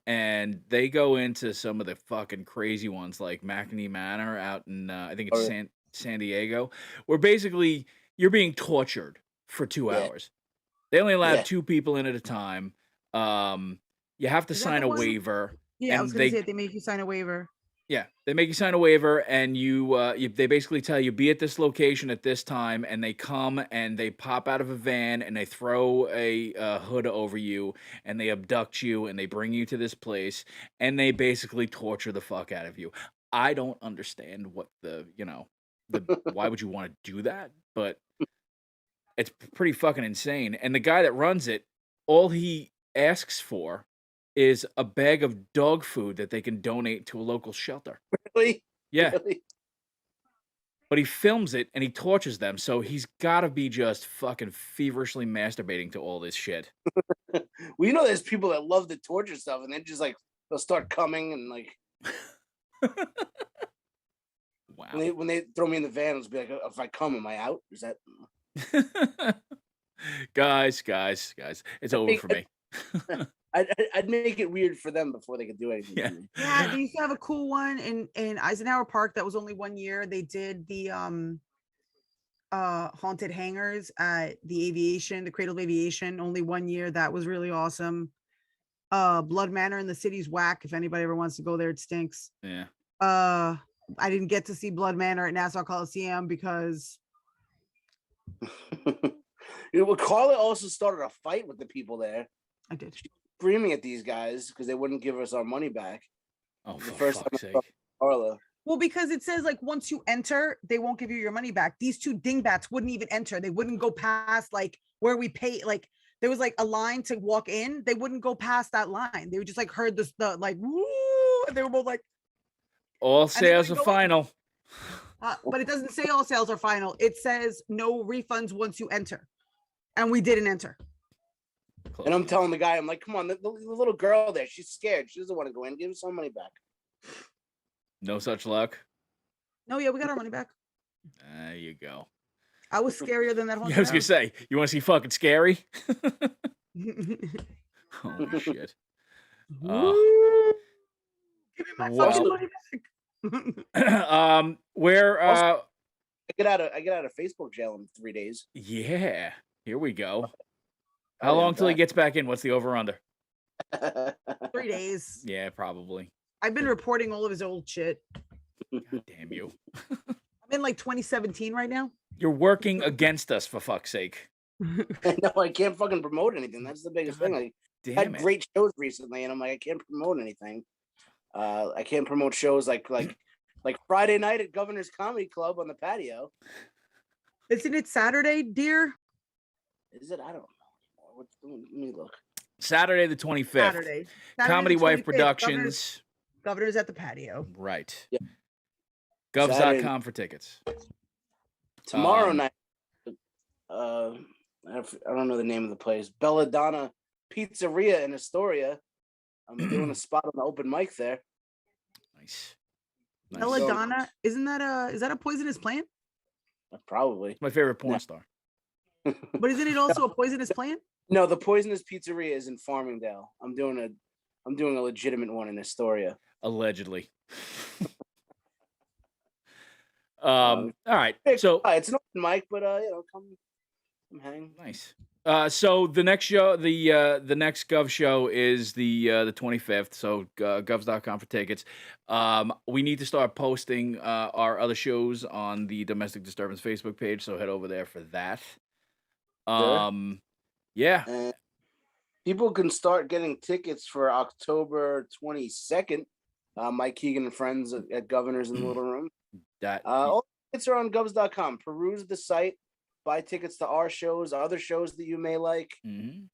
And they go into some of the fucking crazy ones, like McNee Manor out in I think it's San Diego, where basically you're being tortured for 2 hours. They only allow 2 people in at a time. You have to sign a waiver. Yeah, I was gonna say they make you sign a waiver. Yeah, they make you sign a waiver, and they basically tell you be at this location at this time, and they come and they pop out of a van and they throw a hood over you and they abduct you and they bring you to this place and they basically torture the fuck out of you. I don't understand what why would you want to do that, but it's pretty fucking insane. And the guy that runs it, all he asks for is a bag of dog food that they can donate to a local shelter. Really? Yeah. Really? But he films it and he tortures them, so he's got to be just fucking feverishly masturbating to all this shit. Well, you know, there's people that love the torture stuff, and then just like they'll start coming and like. Wow. When they throw me in the van, it'll be like, if I come, am I out? Is that? guys, it's over for me. I'd make it weird for them before they could do anything. Yeah, they used to have a cool one in Eisenhower Park. That was only 1 year. They did the haunted hangars at the Cradle of Aviation. Only 1 year. That was really awesome. Blood Manor in the city's whack. If anybody ever wants to go there, it stinks. Yeah. I didn't get to see Blood Manor at Nassau Coliseum because. Carla also started a fight with the people there. I did. She was screaming at these guys because they wouldn't give us our money back. Oh, the first time I saw Carla. Well, because it says like once you enter, they won't give you your money back. These 2 dingbats wouldn't even enter. They wouldn't go past like where we pay. Like there was like a line to walk in. They wouldn't go past that line. They would just like heard this, the like, woo, and they were both like, all sales are final. But it doesn't say all sales are final. It says no refunds once you enter. And we didn't enter. And I'm telling the guy, I'm like, come on, the little girl there, she's scared. She doesn't want to go in. Give her some money back. No such luck. No, yeah, we got our money back. There you go. I was scarier than that whole I was gonna say, you want to see fucking scary? Holy shit! Give me my fucking money back. Where? I get out of Facebook jail in 3 days. Yeah, here we go. How long till he gets back in? What's the over under? 3 days. Yeah, probably. I've been reporting all of his old shit. God damn you! I'm in like 2017 right now. You're working against us, for fuck's sake. No, I can't fucking promote anything. That's the biggest thing. I had great shows recently, and I'm like, I can't promote anything. I can't promote shows like Friday night at Governor's Comedy Club on the patio. Isn't it Saturday, dear? Is it? I don't know. Let me look. Saturday the 25th. Saturday Comedy the 25th, Wife Productions. Governor's at the patio. Right. Yeah. Govs.com for tickets. Tomorrow night, I don't know the name of the place. Belladonna Pizzeria in Astoria. I'm doing a spot on the open mic there. Nice. Belladonna, is that a poisonous plant? Probably. My favorite porn star. But isn't it also a poisonous plant? No, the Poisonous Pizzeria is in Farmingdale. I'm doing a legitimate one in Astoria. Allegedly. All right. So it's not mic, but come hang. Nice. So the next show, the next Gov show is the 25th. So govs.com for tickets. We need to start posting our other shows on the Domestic Disturbance Facebook page. So head over there for that. Yeah. And people can start getting tickets for October 22nd. Mike Keegan and friends at Governor's in the Little Room. All tickets are on govs.com. Peruse the site, buy tickets to our shows, other shows that you may like. Mm-hmm.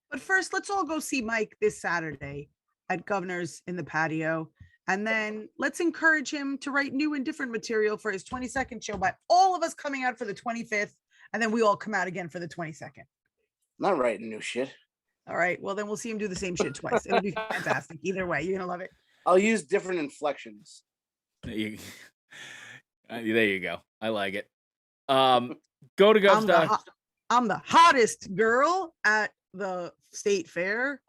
But first, let's all go see Mike this Saturday at Governor's in the patio. And then let's encourage him to write new and different material for his 22nd show by all of us coming out for the 25th. And then we all come out again for the 22nd. Not writing new shit. All right. Well, then we'll see him do the same shit twice. It'll be fantastic. Either way, you're going to love it. I'll use different inflections. There you go. I like it. Go to govs. I'm the hottest girl at the state fair.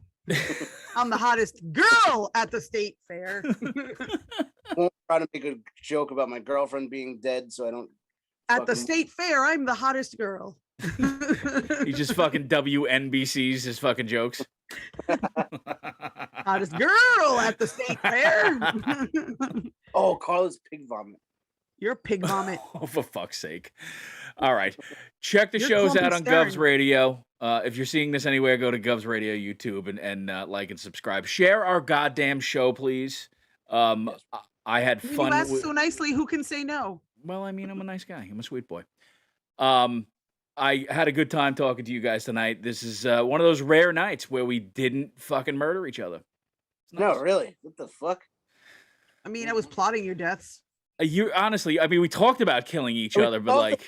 I'm the hottest girl at the state fair. I won't try to make a joke about my girlfriend being dead, so I don't. At the state fair, I'm the hottest girl. He just fucking WNBCs his fucking jokes. Hottest girl at the state fair. Oh, Carla's pig vomit. You're pig vomit. Oh, for fuck's sake. All right. Check the shows out on Govs Radio. If you're seeing this anywhere, go to Govs Radio YouTube and like and subscribe. Share our goddamn show, please. I had fun. You asked so nicely, who can say no? Well, I mean, I'm a nice guy. I'm a sweet boy. I had a good time talking to you guys tonight. This is one of those rare nights where we didn't fucking murder each other. Nice. No, really? What the fuck? I mean, I was plotting your deaths. You honestly, I mean, we talked about killing each other, but like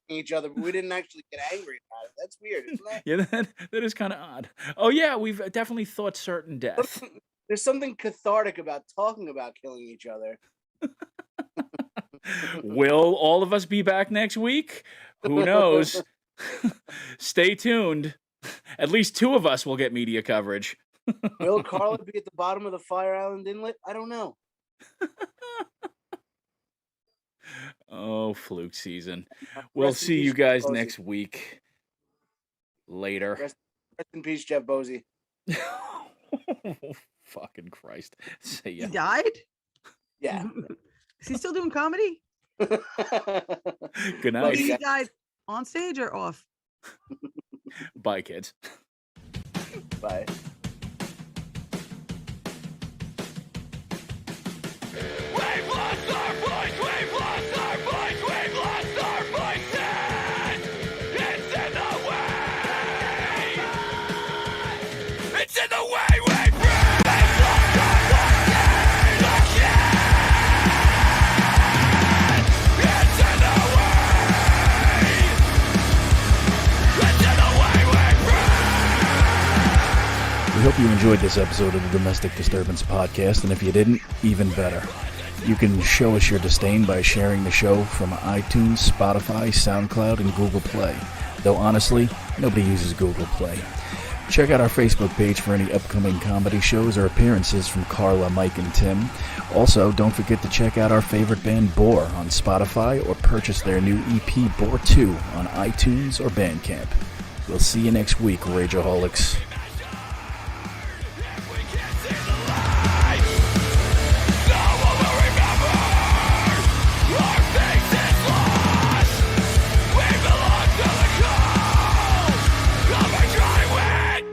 each other, but we didn't actually get angry about it. That's weird, isn't it? Yeah, that is kind of odd. Oh yeah, we've definitely thought certain death. There's something cathartic about talking about killing each other. Will all of us be back next week? Who knows? Stay tuned. At least two of us will get media coverage. Will Carla be at the bottom of the Fire Island Inlet? I don't know. Oh, fluke season. We'll see you guys next week. Later. Rest in peace, Jeff Bosey. Fucking Christ. See ya. He died? Yeah. Is he still doing comedy? Good night. He died on stage or off? Bye, kids. Bye. you enjoyed this episode of the Domestic Disturbance Podcast, and if you didn't, even better. You can show us your disdain by sharing the show from iTunes, Spotify, SoundCloud, and Google Play. Though honestly, nobody uses Google Play. Check out our Facebook page for any upcoming comedy shows or appearances from Carla, Mike, and Tim. Also, don't forget to check out our favorite band, Bore, on Spotify, or purchase their new EP, Bore 2, on iTunes or Bandcamp. We'll see you next week, Rageaholics.